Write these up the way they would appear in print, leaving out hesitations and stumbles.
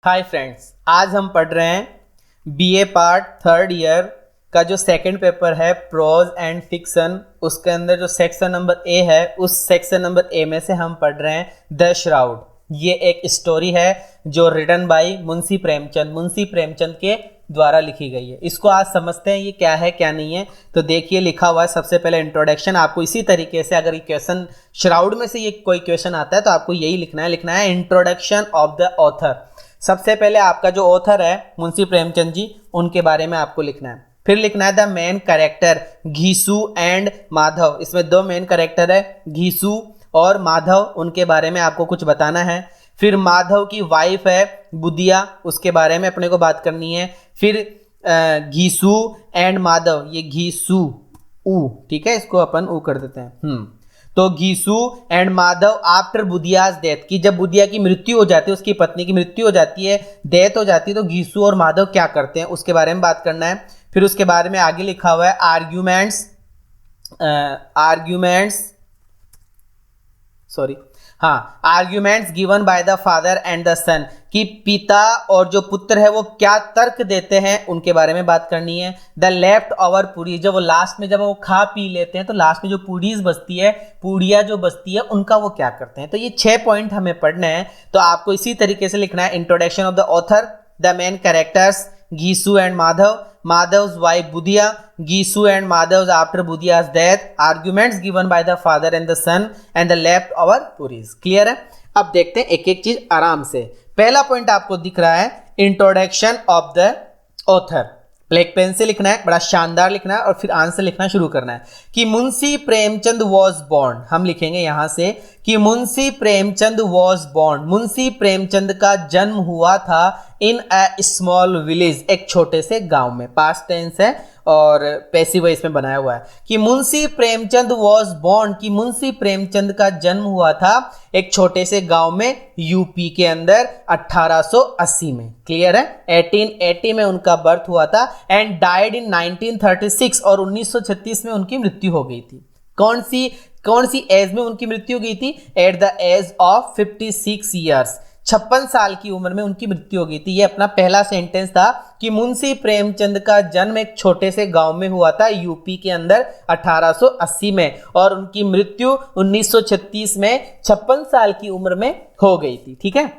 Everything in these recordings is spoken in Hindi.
हाय फ्रेंड्स, आज हम पढ़ रहे हैं बीए पार्ट थर्ड ईयर का जो सेकंड पेपर है प्रोज एंड फिक्शन। उसके अंदर जो सेक्शन नंबर ए है, उस सेक्शन नंबर ए में से हम पढ़ रहे हैं द श्राउड। ये एक स्टोरी है जो रिटन बाय मुंशी प्रेमचंद के द्वारा लिखी गई है। इसको आज समझते हैं ये क्या है क्या नहीं है। तो देखिए, लिखा हुआ है सबसे पहले इंट्रोडक्शन। आपको इसी तरीके से अगर ये क्वेश्चन श्राउड में से ये कोई क्वेश्चन आता है तो आपको यही लिखना है इंट्रोडक्शन ऑफ द ऑथर। सबसे पहले आपका जो ऑथर है मुंशी प्रेमचंद जी, उनके बारे में आपको लिखना है। फिर लिखना है the main character Ghisu and Madhav. इसमें दो मेन कैरेक्टर है, घीसू और माधव, उनके बारे में आपको कुछ बताना है। फिर माधव की वाइफ है बुदिया, उसके बारे में अपने को बात करनी है। फिर घीसू एंड माधव, ये घीसू ऊ, ठीक है, इसको अपन ऊ कर देते हैं। तो Ghisu and Madhav after Budhiya's death, की जब बुदिया की मृत्यु हो जाती है, उसकी पत्नी की मृत्यु हो जाती है, डेथ हो जाती है, तो घीसू और माधव क्या करते हैं उसके बारे में बात करना है। फिर उसके बारे में आगे लिखा हुआ है arguments given by the father and the son, कि पिता और जो पुत्र है वो क्या तर्क देते हैं, उनके बारे में बात करनी है। द लेफ्ट ओवर पूरी, जब वो लास्ट में जब वो खा पी लेते हैं तो लास्ट में जो पूड़ीज बचती है, पूड़िया जो बचती है, उनका वो क्या करते हैं। तो ये 6 पॉइंट हमें पढ़ने हैं। तो आपको इसी तरीके से लिखना है introduction of the author, the main characters Ghisu and Madhav, Madhav's wife Budhiya, Gisu and Madhav's after Budhiya's death, arguments given by the father and the son, and the leftover puris। Clear है? अब देखते हैं एक एक चीज आराम से। पहला पॉइंट आपको दिख रहा है introduction of the author. Black pen से लिखना है, बड़ा शानदार लिखना है और फिर आंसर लिखना शुरू करना है। कि मुंशी प्रेमचंद वॉज बॉर्न, हम लिखेंगे यहां से कि मुंशी प्रेमचंद वॉज बॉर्न, मुंशी प्रेमचंद का जन्म हुआ था इन अ स्मॉल विलेज, एक छोटे से गांव में। पास्ट टेंस है और पैसिव वॉइस में बनाया हुआ है कि मुंशी प्रेमचंद वॉज बॉर्न, कि मुंशी प्रेमचंद का जन्म हुआ था एक छोटे से गांव में यूपी के अंदर 1880 में। क्लियर है? 1880 में उनका बर्थ हुआ था एंड डाइड इन 1936, और 1936 में उनकी मृत्यु हो गई थी। कौन सी एज में उनकी मृत्यु हो गई थी? At the age of 56 years, 56 साल की उम्र में उनकी मृत्यु हो गई थी। ये अपना पहला सेंटेंस था कि मुंशी प्रेमचंद का जन्म एक छोटे से गांव में हुआ था यूपी के अंदर 1880 में, और उनकी मृत्यु 1936 में 56 साल की उम्र में हो गई थी। ठीक है?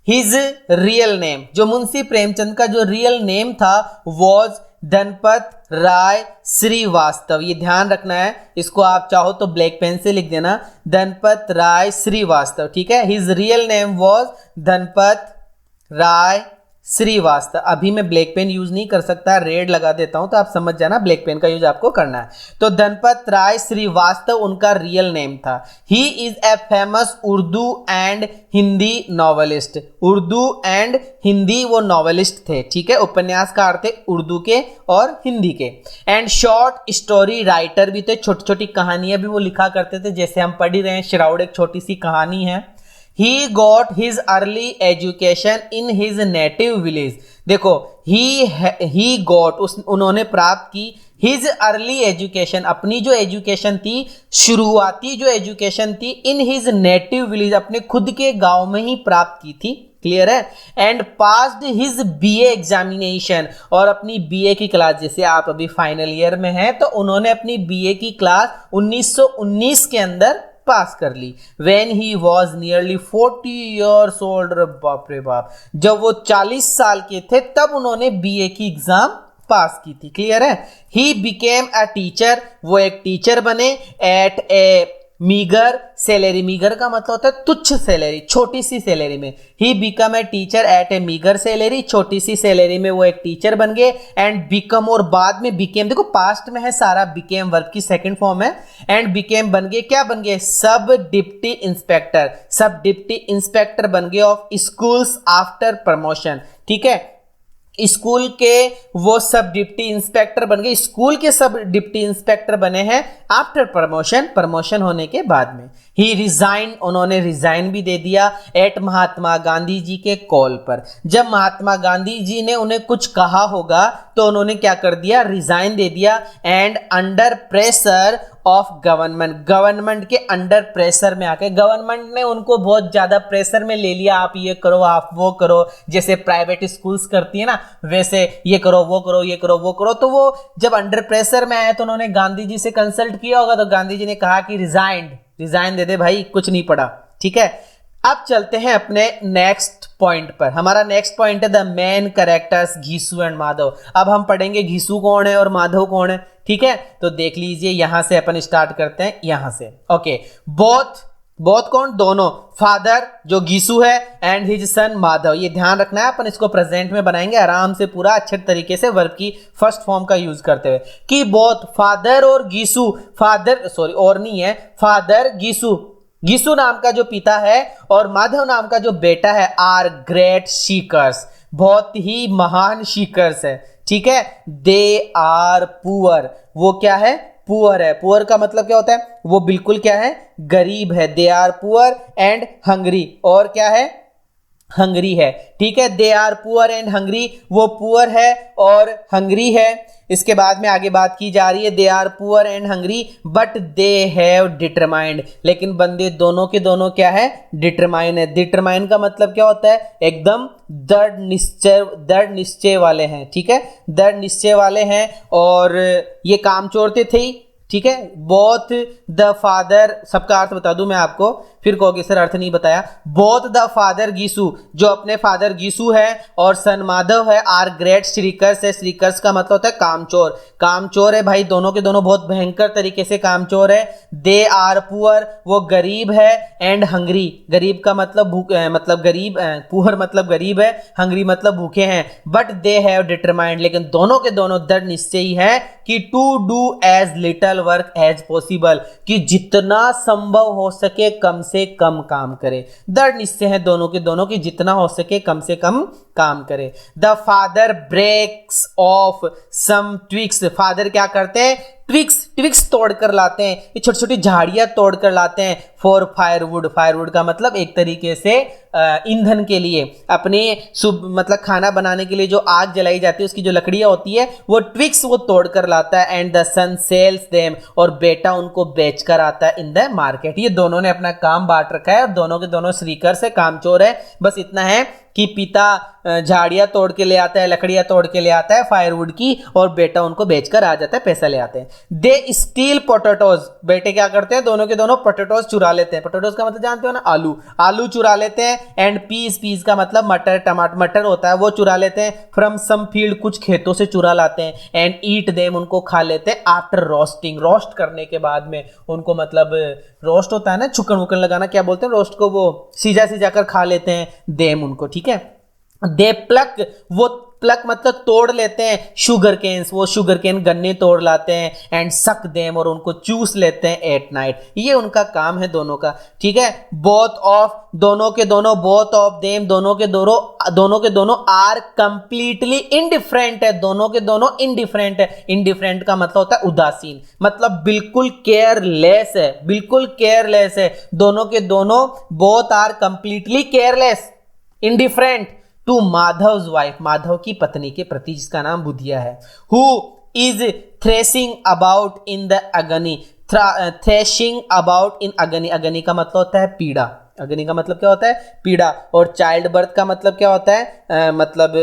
हिज रियल नेम, जो मुंशी प्रेमचंद का जो रियल नेम था, वॉज धनपत राय श्रीवास्तव। ये ध्यान रखना है, इसको आप चाहो तो ब्लैक पेन से लिख देना, धनपत राय श्रीवास्तव। ठीक है? His real name was Dhanpat Rai Srivastava. अभी मैं ब्लैक पेन यूज नहीं कर सकता, रेड लगा देता हूं तो आप समझ जाना ब्लैक पेन का यूज आपको करना है। तो धनपत राय श्रीवास्तव उनका रियल नेम था। He is a famous Urdu and Hindi novelist, Urdu and Hindi वो नॉवेलिस्ट थे। ठीक है? उपन्यासकार थे उर्दू के और हिंदी के। एंड शॉर्ट स्टोरी राइटर भी थे, छोटी छोटी कहानियां भी वो लिखा करते थे, जैसे हम पढ़ ही रहे हैं श्राउड एक छोटी सी कहानी है। He got his early education in his native village। देखो, he got, उन्होंने प्राप्त की his early education, अपनी जो एजुकेशन थी, शुरुआती जो एजुकेशन थी, in his native village, अपने खुद के गांव में ही प्राप्त की थी। क्लियर है? And passed his BA examination, और अपनी बीए की क्लास, जैसे आप अभी फाइनल ईयर में हैं तो उन्होंने अपनी बीए की क्लास 1919 के अंदर पास कर ली। When he was nearly 40 years old, बाप रे बाप, जब वो 40 साल के थे तब उन्होंने बीए की एग्जाम पास की थी। क्लियर है? He became a teacher, वो एक टीचर बने at a meagre salary. Meagre का मतलब होता है तुच्छ सैलरी, छोटी सी सैलरी में। He become a teacher at A meagre salary, छोटी सी सैलरी में वो एक टीचर बन गए। एंड बिकम, और बाद में बिकेम, देखो पास्ट में है सारा, बिकेम वर्ब की सेकंड फॉर्म है। एंड बिकेम बन गए, क्या बन गए? सब डिप्टी इंस्पेक्टर, सब डिप्टी इंस्पेक्टर बन गए ऑफ स्कूल्स आफ्टर प्रमोशन। ठीक है? स्कूल के वो सब डिप्टी इंस्पेक्टर बन गए, स्कूल के सब डिप्टी इंस्पेक्टर बने हैं आफ्टर प्रमोशन, प्रमोशन होने के बाद में। ही रिजाइन, उन्होंने रिजाइन भी दे दिया एट महात्मा गांधी जी के कॉल पर। जब महात्मा गांधी जी ने उन्हें कुछ कहा होगा तो उन्होंने क्या कर दिया? रिजाइन दे दिया। And under pressure of government, government के अंडर प्रेशर में आके, गवर्नमेंट ने उनको बहुत ज्यादा प्रेशर में ले लिया, आप ये करो आप वो करो, जैसे प्राइवेट स्कूल्स करती है ना वैसे ये करो वो करो ये करो वो करो। तो वो जब अंडर प्रेशर में आए तो उन्होंने गांधी जी से कंसल्ट किया होगा, तो गांधी जी ने कहा कि रिजाइन दे दे भाई, कुछ नहीं पड़ा। ठीक है, अब चलते हैं अपने नेक्स्ट पॉइंट पर। हमारा नेक्स्ट पॉइंट है the main characters Ghisu and Madhav. अब हम पढ़ेंगे घीसू कौन है और माधव कौन है। ठीक है, तो देख लीजिए, यहां से अपन स्टार्ट करते हैं, यहां से। ओके, बोथ कौन, दोनों, फादर जो घीसू है एंड हिज सन माधव। ये ध्यान रखना है, अपन इसको प्रेजेंट में बनाएंगे आराम से, पूरा अच्छे तरीके से वर्ब की फर्स्ट फॉर्म का यूज करते हुए कि बोथ फादर और घीसू, फादर सॉरी और नहीं है, फादर घीसू नाम का जो पिता है और माधव नाम का जो बेटा है आर ग्रेट सीकर्स, बहुत ही महान सीकर्स है। ठीक है, दे आर पुअर, वो क्या है, पुअर है। पुअर का मतलब क्या होता है, वो बिल्कुल क्या है, गरीब है। They are poor and hungry, और क्या है, हंग्री है। ठीक है, they are poor and hungry, वो पुअर है और हंग्री है। इसके बाद में आगे बात की जा रही है, they are poor and hungry but they have determined, लेकिन बंदे दोनों के दोनों क्या है, डिटरमाइन है। डिटरमाइन का मतलब क्या होता है, एकदम दृढ़ निश्चय वाले हैं। ठीक है, दृढ़ निश्चय वाले हैं और ये कामचोर थे ही। ठीक है, बोथ द फादर, सबका अर्थ बता दूं मैं आपको, फिर कहोगे सर अर्थ नहीं बताया। बोथ द फादर घीसू, जो अपने फादर घीसू है और सन माधव है, आर ग्रेट श्रीकर्स है। श्रीकर्स का मतलब होता है कामचोर, कामचोर है भाई, दोनों के दोनों बहुत भयंकर तरीके से कामचोर है। दे आर पुअर, वो गरीब है, एंड हंग्री, गरीब का मतलब मतलब गरीब, पुअर मतलब गरीब है, हंग्री मतलब भूखे हैं। बट दे हैव डिटरमाइंड, लेकिन दोनों के दोनों दृढ़ निश्चयी है कि to do as little work as possible, कि जितना संभव हो सके कम से कम काम करे। दृढ़ निश्चय है दोनों के दोनों की जितना हो सके कम से कम काम करे। The father breaks off some twigs, father क्या करते हैं, ट्विक्स तोड़कर लाते हैं, ये छोटी छोटी झाड़ियां तोड़कर लाते हैं। फॉर फायरवुड, फायरवुड का मतलब एक तरीके से ईंधन के लिए, अपने मतलब खाना बनाने के लिए जो आग जलाई जाती है उसकी जो लकड़ियां होती है वो ट्विक्स वो तोड़कर लाता है। And the son sells them, और बेटा उनको बेचकर आता है इन द मार्केट। ये दोनों ने अपना काम बांट रखा है और दोनों के दोनों श्रीकर से कामचोर है। बस इतना है कि पिता झाड़ियां तोड़ के ले आता है, लकड़ियां तोड़ के ले आता है फायरवुड की, और बेटा उनको बेचकर आ जाता है, पैसा ले आते हैं। दे स्टील पोटैटोज, बेटे क्या करते हैं, दोनों के दोनों पोटैटोज चुरा लेते हैं। पोटैटोज का मतलब जानते हो ना, आलू चुरा लेते हैं। एंड पीस का मतलब मटर, टमाटर मटर होता है, वो चुरा लेते हैं। फ्रॉम सम फील्ड, कुछ खेतों से चुरा लाते हैं। एंड ईट देम, उनको खा लेते हैं। आफ्टर रोस्टिंग, रोस्ट करने के बाद में उनको, मतलब रोस्ट होता है ना, छुकन वुकन लगाना, क्या बोलते हैं रोस्ट को, वो सीजा कर खा लेते हैं देम उनको। ठीक है, दे प्लक, वो प्लक मतलब तोड़ लेते हैं शुगर केन्स, वो शुगर केन गन्ने तोड़ लाते हैं। एंड सक देम, और उनको चूस लेते हैं एट नाइट। ये उनका काम है दोनों का। ठीक है, बोथ ऑफ, दोनों के दोनों, बोथ ऑफ देम, दोनों के दोनों आर कंप्लीटली इनडिफरेंट है, दोनों के दोनों इनडिफरेंट है। इनडिफरेंट का मतलब होता है उदासीन, मतलब बिल्कुल केयरलेस है, बिल्कुल केयरलेस है। दोनों के दोनों, both are completely careless, indifferent to Madhav's wife, Madhav की पत्नी के प्रति, जिसका नाम बुधिया है। Who is thrashing about in the agony, thrashing about in agony, agony का मतलब होता है पीड़ा, अग्नि का मतलब क्या होता है, पीड़ा। और चाइल्ड बर्थ का मतलब क्या होता है, मतलब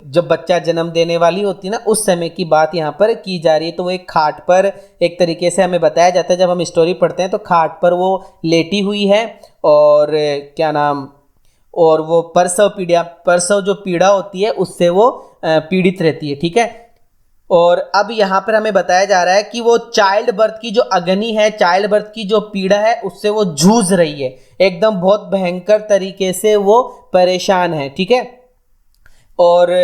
जब बच्चा जन्म देने वाली होती है ना, उस समय की बात यहाँ पर की जा रही है। तो वो एक खाट पर, एक तरीके से हमें बताया जाता है जब हम स्टोरी पढ़ते हैं, तो खाट पर वो लेटी हुई है और क्या नाम, और वो प्रसव जो पीड़ा होती है उससे वो पीड़ित रहती है। ठीक है, और अब यहाँ पर हमें बताया जा रहा है कि वो चाइल्ड बर्थ की जो अग्नि है, चाइल्ड बर्थ की जो पीड़ा है, उससे वो जूझ रही है, एकदम बहुत भयंकर तरीके से वो परेशान है। ठीक है, और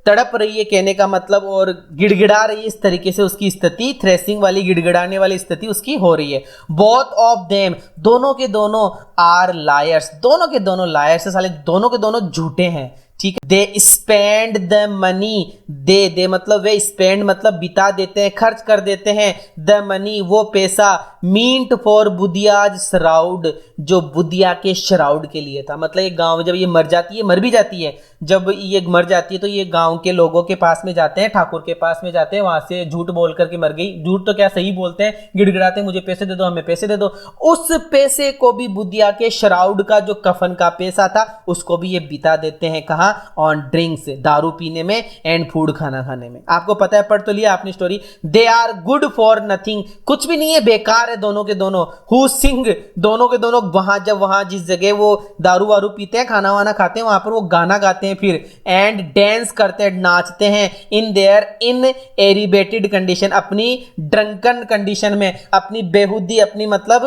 तड़प रही है कहने का मतलब, और गिड़गिड़ा रही है, इस तरीके से उसकी स्थिति, थ्रेसिंग वाली, गिड़गिड़ाने वाली स्थिति उसकी हो रही है। बोथ ऑफ देम, दोनों के दोनों आर लायर्स, दोनों के दोनों लायर्स है साले, दोनों के दोनों झूठे हैं। ठीक है, दे स्पेंड द मनी, दे मतलब वे, स्पेंड मतलब बिता देते हैं, खर्च कर देते हैं, द मनी वो पैसा, मींट फॉर बुधियाज श्राउड, जो बुधिया के श्राउड के लिए था। मतलब ये गांव जब ये मर जाती है, मर भी जाती है, जब ये मर जाती है तो ये गांव के लोगों के पास में जाते हैं, ठाकुर के पास में जाते हैं, वहां से झूठ बोल करके मर गई, झूठ तो क्या सही बोलते हैं, गिड़गिड़ाते हैं, मुझे पैसे दे दो, हमें पैसे दे दो। उस पैसे को भी बुधिया के श्राउड का जो कफन का पैसा था उसको भी ये बिता देते हैं, कहां, ऑन ड्रिंक्स, दारू पीने में, एंड फूड खाना खाने में। आपको पता है, पढ़ तो लिया आपने story. They are good for nothing, कुछ भी नहीं है, बेकार है दोनों के दोनों। हु सिंग, दोनों के दोनों वहां, जब वहां जिस जगह वो दारू वारू पीते हैं, खाना वाना खाते हैं, वहां पर वो गाना गाते हैं फिर, एंड डांस करते हैं, नाचते हैं, इन देयर इन एरिबेटेड कंडीशन, अपनी ड्रंकन कंडीशन में, अपनी बेहुदी, अपनी मतलब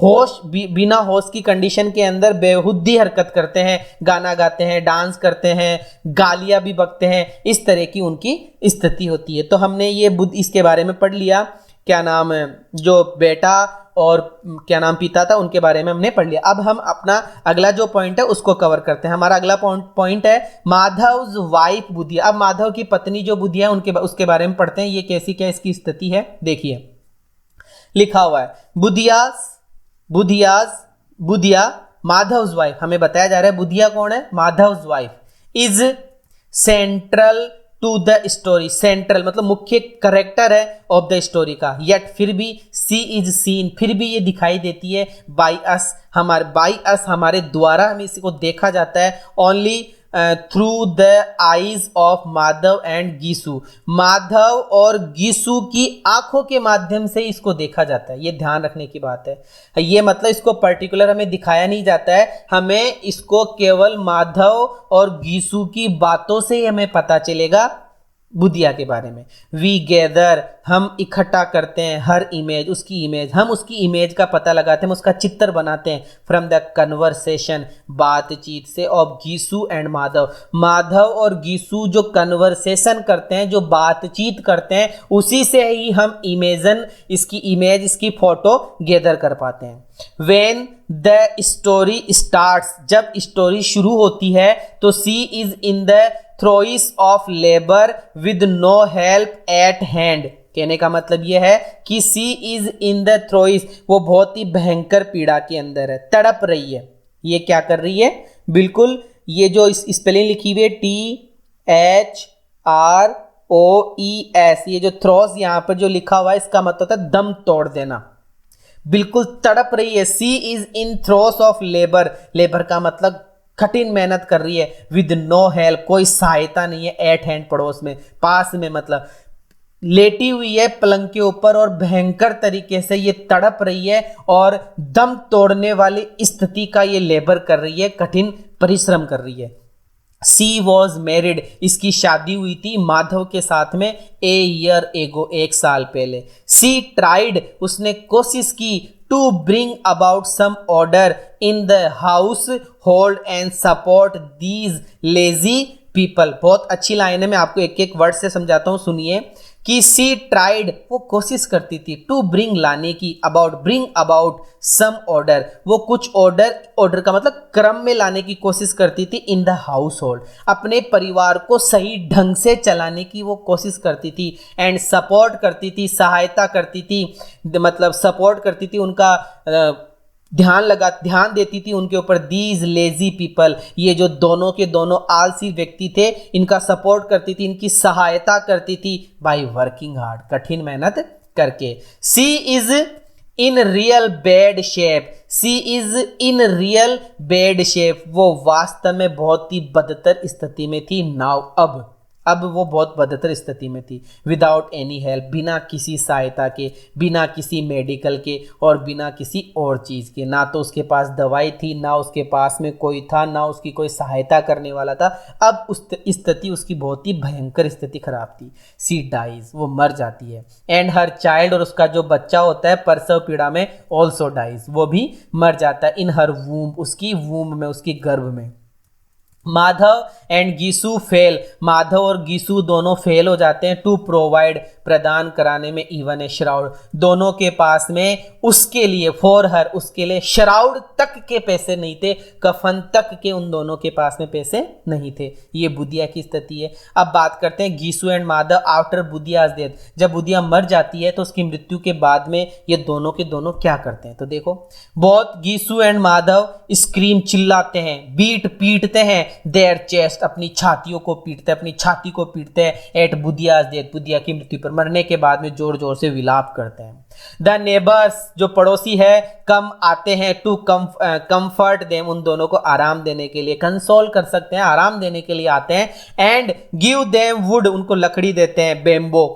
होश, बिना होश की कंडीशन के अंदर बेहुदी हरकत करते हैं, गाना गाते हैं, डांस करते हैं, गालियां भी बकते हैं, इस तरह की उनकी स्थिति होती है। तो हमने ये बुद्ध इसके बारे में पढ़ लिया, क्या नाम है, जो बेटा और क्या नाम पिता था उनके बारे में हमने पढ़ लिया। अब हम अपना अगला जो पॉइंट है उसको कवर करते हैं। हमारा अगला पॉइंट है माधव्स वाइफ बुधिया। अब माधव की पत्नी जो बुधिया उनके उसके बारे में पढ़ते हैं, ये कैसी क्या इसकी स्थिति है, देखिए लिखा हुआ है, बुधिया माधव्स वाइफ, हमें बताया जा रहा है बुधिया कौन है, Madhav's wife, is central to the story, central मतलब मुख्य करेक्टर है ऑफ द स्टोरी का, येट फिर भी सी इज सीन, फिर भी ये दिखाई देती है, बाई अस, हमारे द्वारा हमें इसको देखा जाता है, only through the eyes of Madhav and Ghisu, Madhav और गीसू की आंखों के माध्यम से इसको देखा जाता है। ये ध्यान रखने की बात है। ये मतलब इसको पर्टिकुलर हमें दिखाया नहीं जाता है, हमें इसको केवल माधव और गीसू की बातों से ही हमें पता चलेगा बुधिया के बारे में। वी गैदर, हम इकट्ठा करते हैं, हर इमेज, उसकी इमेज, हम उसकी इमेज का पता लगाते हैं, हम उसका चित्र बनाते हैं, फ्रॉम द कन्वर्सेशन, बातचीत से, ऑफ गीसू एंड माधव, माधव और गीसू जो कन्वर्सेशन करते हैं, जो बातचीत करते हैं, उसी से ही हम इसकी इमेज, इसकी फोटो गैदर कर पाते हैं। When the story starts, जब स्टोरी शुरू होती है तो she is in the throes of labor with no help at hand, कहने का मतलब यह है कि she is in the throes, वो बहुत ही भयंकर पीड़ा के अंदर है, तड़प रही है। ये क्या कर रही है, बिल्कुल ये जो स्पेलिंग लिखी हुई है THROES, ये जो थ्रोस यहाँ पर जो लिखा हुआ है इसका मतलब होता है दम तोड़ देना, बिल्कुल तड़प रही है। She is in throes of labour, labour का मतलब कठिन मेहनत कर रही है, विद नो हेल्प, कोई सहायता नहीं है, एट हैंड, पड़ोस में, पास में, मतलब लेटी हुई है पलंग के ऊपर और भयंकर तरीके से ये तड़प रही है और दम तोड़ने वाली स्थिति का ये लेबर कर रही है, कठिन परिश्रम कर रही है। सी वॉज मैरिड, इसकी शादी हुई थी माधव के साथ में ए ईयर एगो, 1 साल पहले। सी ट्राइड, उसने कोशिश की, to bring about some order in the household and support these lazy people. बहुत अच्छी लाइन है, मैं आपको एक एक वर्ड से समझाता हूं, सुनिए कि सी ट्राइड, वो कोशिश करती थी, टू ब्रिंग लाने की, about bring about some order, वो कुछ ऑर्डर का मतलब क्रम में लाने की कोशिश करती थी, इन द हाउस होल्ड, अपने परिवार को सही ढंग से चलाने की वो कोशिश करती थी, एंड सपोर्ट करती थी, सहायता करती थी, मतलब सपोर्ट करती थी, उनका ध्यान देती थी उनके ऊपर, दीज लेजी पीपल, ये जो दोनों के दोनों आलसी व्यक्ति थे, इनका सपोर्ट करती थी, इनकी सहायता करती थी, बाय वर्किंग हार्ड, कठिन मेहनत करके। She is in real bad shape, she is in real bad shape, वो वास्तव में बहुत ही बदतर स्थिति में थी, नाउ अब वो बहुत बदतर स्थिति में थी, विदाउट एनी हेल्प, बिना किसी सहायता के, बिना किसी मेडिकल के और बिना किसी और चीज़ के, ना तो उसके पास दवाई थी, ना उसके पास में कोई था, ना उसकी कोई सहायता करने वाला था। अब उस स्थिति उसकी बहुत ही भयंकर स्थिति खराब थी। सी डाइज, वो मर जाती है, एंड हर चाइल्ड, और उसका जो बच्चा होता है प्रसव पीड़ा में, ऑल्सो डाइज, वो भी मर जाता है, इन हर वूम, उसकी वूम में, उसकी गर्भ में। माधव एंड गीसू फेल, माधव और गीसू दोनों फेल हो जाते हैं टू प्रोवाइड, प्रदान कराने में इवन ए श्राउड, दोनों के पास में उसके लिए, फॉर हर, उसके लिए श्राउड तक के पैसे नहीं थे, कफन तक के उन दोनों के पास में पैसे नहीं थे। ये बुधिया की स्थिति है। अब बात करते हैं गीसू एंड माधव आफ्टर बुधियाज डेथ, जब बुधिया मर जाती है तो उसकी मृत्यु के बाद में ये दोनों के दोनों क्या करते हैं, तो देखो बहुत गीसू एंड माधव स्क्रीम, चिल्लाते हैं, बीट, पीटते हैं, देयर चेस्ट, अपनी छातियों को पीटते हैं, अपनी छाती को पीटते हैं, एट बुधियाज डेथ, बुधिया की मृत्यु पर, मरने के बाद में जोर जोर से विलाप करते हैं। द नेबर्स, जो पड़ोसी है, कम, आते हैं, टू कंफर्ट देम, उन दोनों को आराम देने के लिए, कंसोल कर सकते हैं, आराम देने के लिए आते हैं, एंड गिव देम वुड, उनको लकड़ी देते हैं, बेम्बो,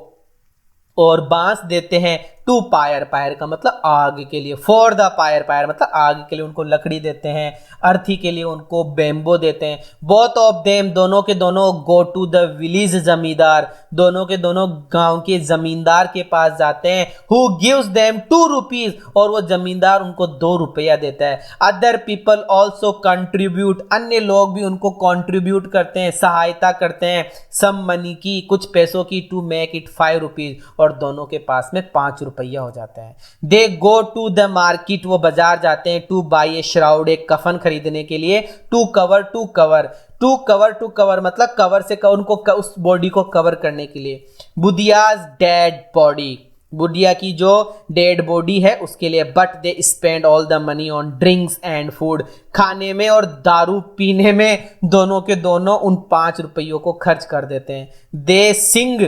और बांस देते हैं, टू पायर, पायर का मतलब आग के लिए, फॉर द पायर, पायर मतलब आग के लिए उनको लकड़ी देते हैं, अर्थी के लिए उनको बेम्बो देते हैं। बोथ ऑफ देम, दोनों के दोनों, गो टू द विलेज जमींदार, दोनों के दोनों गांव के जमींदार के पास जाते हैं, हु गिव्स देम 2 रुपीज, और वो जमींदार उनको 2 रुपया देता है। अदर पीपल ऑल्सो कंट्रीब्यूट, अन्य लोग भी उनको कंट्रीब्यूट करते हैं, सहायता करते हैं, सम मनी की, कुछ पैसों की, टू मेक इट 5 रुपीज, और दोनों के पास में 5 रुपया हो जाता है। दे गो टू द मार्केट, वो बाजार जाते हैं, टू बाई ए श्राउड, एक कफन खरीदने के लिए, to cover, to cover, to cover, to cover मतलब कवर से कवर, उनको उस बॉडी को कवर करने के लिए। बुधियाज डेड बॉडी, बुधिया की जो डेड बॉडी है उसके लिए, but they spend all the money on drinks and food, खाने में और दारू पीने में दोनों के दोनों उन 5 रुपयों को खर्च कर देते हैं। दे सिंग,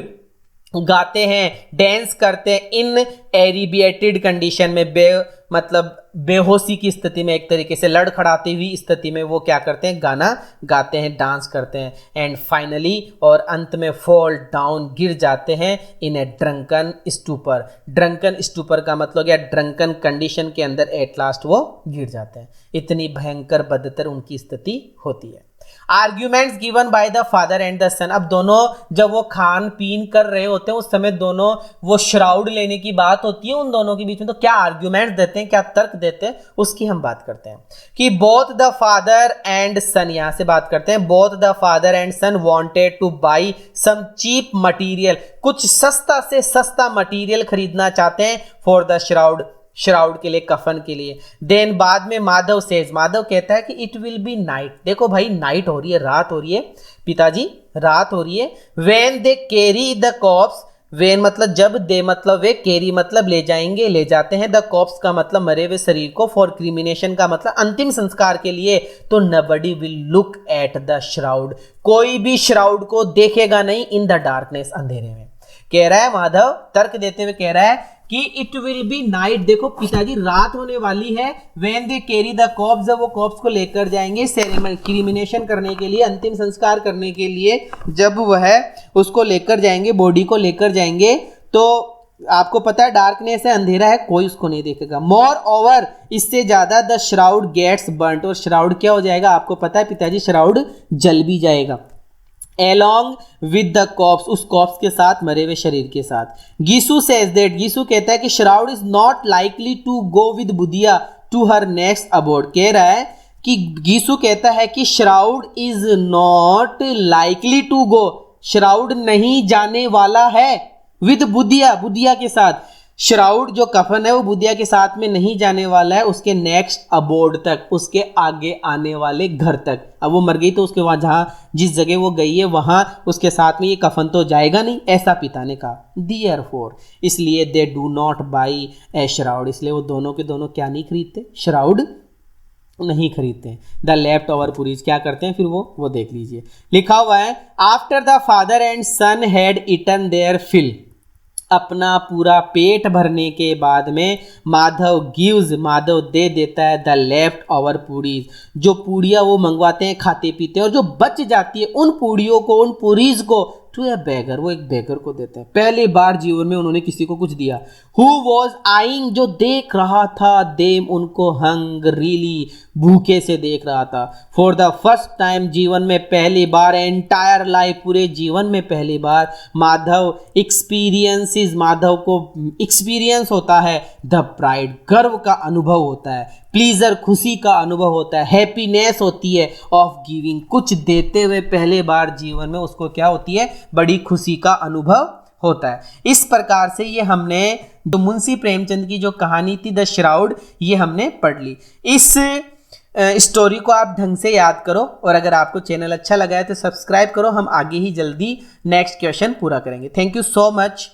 गाते हैं, डांस करते हैं, इन एरिबिएटेड कंडीशन में, मतलब बेहोशी की स्थिति में, एक तरीके से लड़खड़ाती हुई स्थिति में वो क्या करते हैं, गाना गाते हैं, डांस करते हैं, एंड फाइनली, और अंत में, फॉल डाउन, गिर जाते हैं, इन ए ड्रंकन स्टूपर, ड्रंकन स्टूपर का मतलब या ड्रंकन कंडीशन के अंदर एट लास्ट वो गिर जाते हैं। इतनी भयंकर बदतर उनकी स्थिति होती है। Arguments given by the father and the son, अब दोनों जब वो खान पीन कर रहे होते हैं उस समय दोनों वो श्राउड लेने की बात होती है उन दोनों के बीच में, तो क्या आर्ग्यूमेंट्स देते हैं, क्या तर्क देते हैं, उसकी हम बात करते हैं कि both the father and son, यहां से बात करते हैं, both the father and son wanted to buy some cheap material, कुछ सस्ता से सस्ता मटेरियल खरीदना चाहते हैं, फॉर द श्राउड, श्राउड के लिए, कफन के लिए। देन बाद में माधव सेज, माधव कहता है कि इट विल बी नाइट, देखो भाई नाइट हो रही है, रात हो रही है, पिताजी रात हो रही है। When they carry the corpse, when मतलब जब, दे मतलब वे, कैरी मतलब ले जाएंगे, ले जाते हैं, द कॉप्स का मतलब मरे हुए शरीर को, फॉर क्रिमिनेशन का मतलब अंतिम संस्कार के लिए, तो nobody will look at the shroud, कोई भी श्राउड को देखेगा नहीं, इन द डार्कनेस, अंधेरे में। कह रहा है माधव, तर्क देते हुए कह रहा है कि इट विल बी नाइट, देखो पिताजी रात होने वाली है, when they carry the corpse, जब वो कॉप्स को लेकर जाएंगे सेरेमनी, क्रिमिनेशन करने के लिए, अंतिम संस्कार करने के लिए, जब वह उसको लेकर जाएंगे, बॉडी को लेकर जाएंगे, तो आपको पता है डार्कनेस है, अंधेरा है, कोई उसको नहीं देखेगा। मोर ओवर, इससे ज्यादा, द श्राउड गेट्स बर्न्ट, और श्राउड क्या हो जाएगा, आपको पता है पिताजी, श्राउड जल भी जाएगा, along with the corpse, उस कॉप्स के साथ, मरे हुए शरीर के साथ। गीसू says that, गीसू कहता है कि shroud is not likely to go with Budhiya to her next abode, कह रहा है कि गीसू कहता है कि shroud is not likely to go, shroud नहीं जाने वाला है विद बुधिया, बुधिया के साथ, श्राउड जो कफन है वो बुधिया के साथ में नहीं जाने वाला है उसके नेक्स्ट अबोर्ड तक, उसके आगे आने वाले घर तक। अब वो मर गई तो उसके वहां, जहां जिस जगह वो गई है वहां उसके साथ में ये कफन तो जाएगा नहीं, ऐसा पिता ने कहा। देयरफॉर, इसलिए they do not by A shroud, इसलिए वो दोनों के दोनों क्या नहीं खरीदते, श्राउड नहीं खरीदते। द लेफ्ट ओवर पुरीज क्या करते हैं फिर वो देख लीजिए, लिखा हुआ है, after the father and son had eaten their fill, अपना पूरा पेट भरने के बाद में माधव गिव्स, माधव दे देता है, द लेफ्ट ओवर पूरीज, जो पूड़ियाँ वो मंगवाते हैं, खाते पीते हैं, और जो बच जाती है उन पूड़ियों को, उन पूरीज को, टू ए बेगर, वो एक बेगर को देते हैं। पहली बार जीवन में उन्होंने किसी को कुछ दिया। हु वॉज आइंग, जो देख रहा था, देम उनको, हंग्रीली, भूखे से देख रहा था। फॉर द फर्स्ट टाइम, जीवन में पहली बार, एंटायर लाइफ, पूरे जीवन में पहली बार, माधव एक्सपीरियंसेस, माधव को एक्सपीरियंस होता है, द प्राइड, गर्व का अनुभव होता है, प्लीजर खुशी का अनुभव होता है, हैप्पीनेस होती है ऑफ गिविंग कुछ देते हुए पहले बार जीवन में उसको क्या होती है, बड़ी खुशी का अनुभव होता है। इस प्रकार से ये हमने जो मुंशी प्रेमचंद की जो कहानी थी द श्राउड, ये हमने पढ़ ली। इस स्टोरी को आप ढंग से याद करो और अगर आपको चैनल अच्छा लगा है तो सब्सक्राइब करो। हम आगे ही जल्दी नेक्स्ट क्वेश्चन पूरा करेंगे। Thank you so much.